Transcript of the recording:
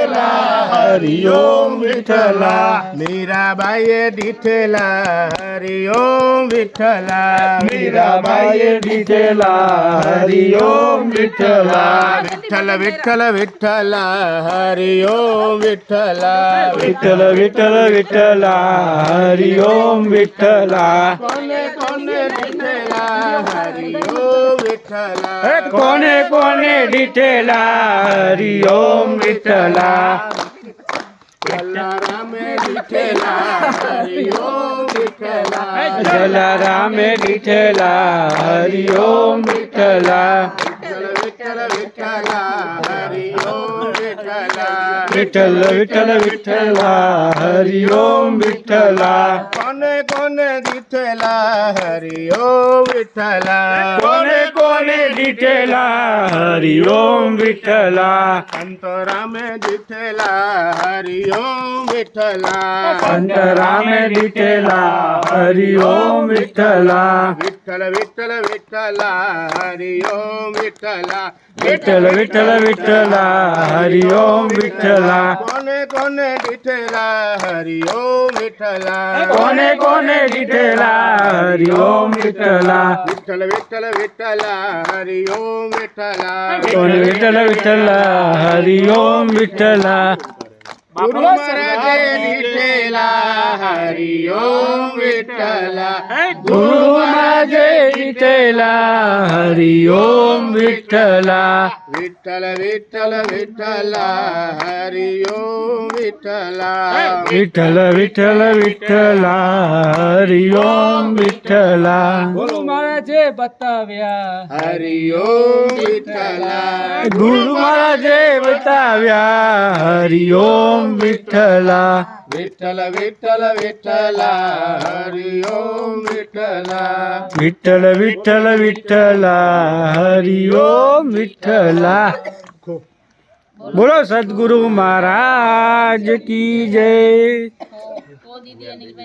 विठ्ठला हरि ओम विठ्ठला मीराबाई डिठेला हरि ओम विठ्ठला मीराबाई डिठेला हरि ओम विठ्ठला विठ्ठल विठ्ठल विठ्ठल हरि ओम विठ्ठला विठ्ठल विठ्ठल विठ्ठला हरि ओम विठ्ठला कोणे कोणे डिठेला हरि ओम विठ्ठला कोणे कोणे डिठेला हरि ओम विठ्ठला जलाराम डिठेला हरि ओम विठ्ठला जलाराम डिठेला हरि ओम विठ्ठला विठ्ठल विठ्ठला हरि ओम विठ्ठला विठ्ठल विठ्ठल विठ्ठला हरि ओम विठ्ठला कोणे कोणे डिठेला हरि ओम विठ्ठला कोणे कोणे डिठेला हरि ओम विठ्ठला अंतराम डिठेला हरि ओम विठ्ठला अंतराम डिठेला हरि ओम विठ्ठला विठ्ठल विठ्ठल विठ्ठला हरि ओम विठ्ठला विठ्ठल विठ्ठल विठ्ठला हरि ओम विठ्ठला कोणे कोणे डिठेला हरि ओम विठ्ठला कोणे कोणे डिठेला हरि ओम विठ्ठला विठ्ठल विठ्ठल विठ्ठला हरि ओम विठ्ठला कोण विठ्ठल विठ्ठला हरि ओम विठ्ठला गुरु महाराज डिठेला हरि ओम विठ्ठला गुरु महाराज डिठेला हरि ओम विठ्ठला विठ्ठल विठ्ठल विठ्ठला हरि ओम विठ्ठला विठ्ठल विठ्ठल विठ्ठला हरि ओम विठ्ठला गुरु महाराज बताव्या हरि ओम विठ्ठला गुरु महाराज बताव्या हरि ओम विठ्ठला विठ्ठल विठ्ठल विठ्ठला हरि ओम विठ्ठला विठ्ठल विठ्ठल विठ्ठला हरि ओम विठ्ठला बोलो सद्गुरु महाराज की जय।